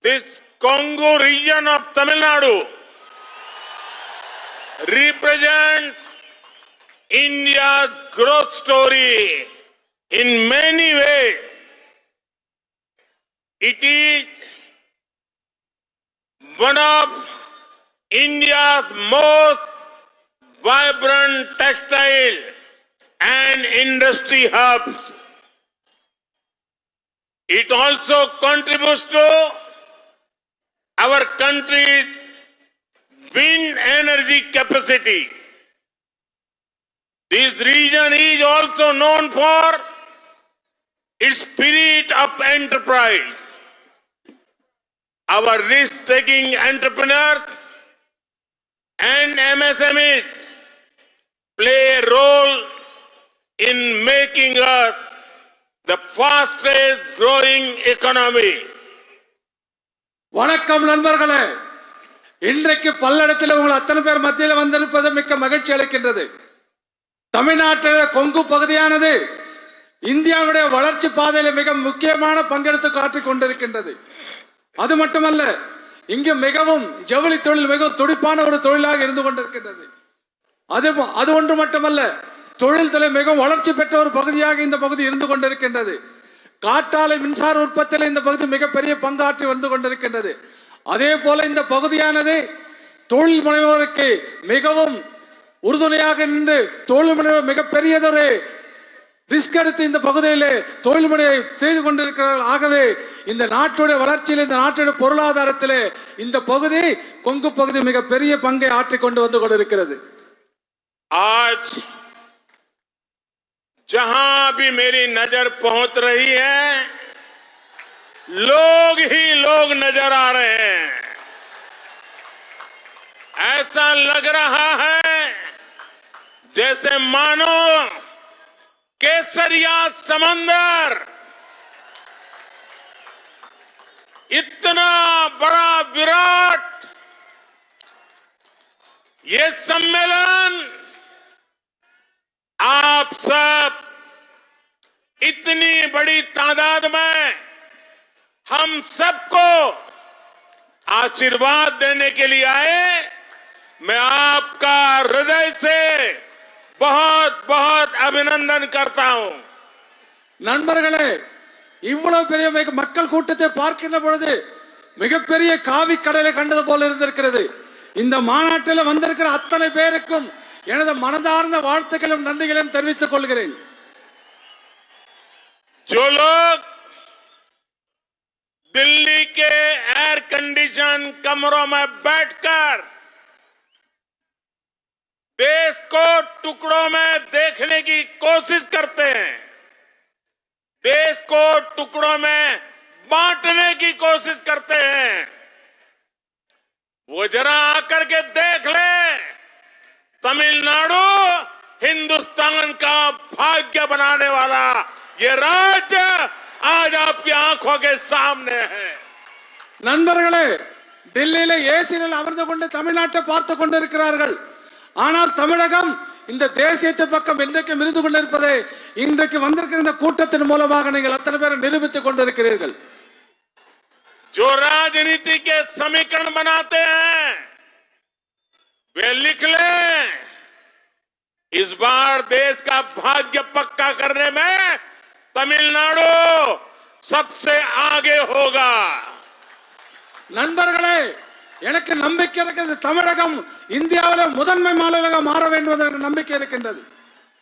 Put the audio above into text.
This Congo region of Tamil Nadu represents India's growth story in many ways. It is one of India's most vibrant textile and industry hubs. It also contributes to our country's wind energy capacity. This region is also known for its spirit of enterprise. Our risk-taking entrepreneurs and MSMEs play a role in making us the fastest growing economy. வணக்கம் நண்பர்களே, இன்றைக்கு பல்லடத்தில் உங்கள் அத்தனை பேர் மத்தியில் வந்திருப்பது மிக்க மகிழ்ச்சி அளிக்கின்றது. தமிழ்நாட்டில் கொங்கு பகுதியானது இந்தியாவுடைய வளர்ச்சி பாதையில் மிக முக்கியமான பங்கெடுத்து காட்டிக் கொண்டிருக்கின்றது. அது மட்டுமல்ல, இங்கு மிகவும் ஜவுளி தொழில் மிகவும் துடிப்பான ஒரு தொழிலாக இருந்து கொண்டிருக்கின்றது. அது ஒன்று மட்டுமல்ல, தொழில் துறை மிகவும் வளர்ச்சி பெற்ற ஒரு பகுதியாக இந்த பகுதி இருந்து கொண்டிருக்கின்றது. காற்றாலை மின்சார உற்பத்தியில் இந்த பகுதி மிகப்பெரிய பங்காற்றி வந்து கொண்டிருக்கின்றது. அதே போல இந்த பகுதியானது தொழில் முனைவோருக்கு மிகவும் உறுதுணையாக நின்று தொழில் முனைவோர் மிகப்பெரியதொரு ரிஸ்க் எடுத்து இந்த பகுதியிலே தொழில் முனைவை செய்து கொண்டிருக்கிறார்கள். ஆகவே இந்த நாட்டுடைய வளர்ச்சியில், இந்த நாட்டுடைய பொருளாதாரத்திலே இந்த பகுதி கொங்கு பகுதி மிகப்பெரிய பங்கை ஆற்றிக் கொண்டு வந்து கொண்டிருக்கிறது. आज जहां भी मेरी नजर पहुंच रही है, लोग ही लोग नजर आ रहे हैं. ऐसा लग रहा है जैसे मानो केसरिया समंदर इतना बड़ा विराट ये सम्मेलन आप सब इतनी बड़ी तादाद में हम सबको आशीर्वाद देने के लिए आए. मैं आपका हृदय से बहुत बहुत अभिनंदन करता हूं. நண்பர்களே, இவ்வளவு பெரிய மக்கள் கூட்டத்தை பார்க்கின்ற பொழுது மிகப்பெரிய காவி கடலை கண்டது போல இருந்திருக்கிறது. இந்த மாநாட்டில் வந்திருக்கிற அத்தனை பேருக்கும் எனது மனதார்ந்த வாழ்த்துக்களும் நன்றிகளையும் தெரிவித்துக் கொள்கிறேன். जो लोग दिल्ली के एयर कंडीशन कमरों में बैठकर देश को टुकड़ों में देखने की कोशिश करते हैं, देश को टुकड़ों में बांटने की कोशिश करते हैं, वो जरा आकर के देख ले, तमिलनाडु हिंदुस्तान का भाग्य बनाने वाला ये राज्य आज आपकी आंखों के सामने है. நண்பர்களே, டெல்லியில ஏசியில் அமர்ந்து கொண்டு தமிழ்நாட்டை பார்த்து கொண்டிருக்கிறார்கள். ஆனால் தமிழகம் இந்த தேசியத்தை பக்கம் இன்றைக்கு இருந்து கொண்டிருப்பதை இன்றைக்கு வந்திருக்கிற இந்த கூட்டத்தின் மூலமாக நீங்கள் அத்தனை பேரை நிரூபித்துக் கொண்டிருக்கிறீர்கள். जो राजनीति के समीकरण बनाते हैं वे लिख ले, इस बार देश का भाग्य पक्का करने में तमिलनाडु सबसे आगे होगा. நண்பர்களே, எனக்கு நம்பிக்கை இருக்கிறது. தமிழகம் இந்தியாவில் முதன்மை மாநிலமாக மாற வேண்டும் என்ற நம்பிக்கை இருக்கின்றது.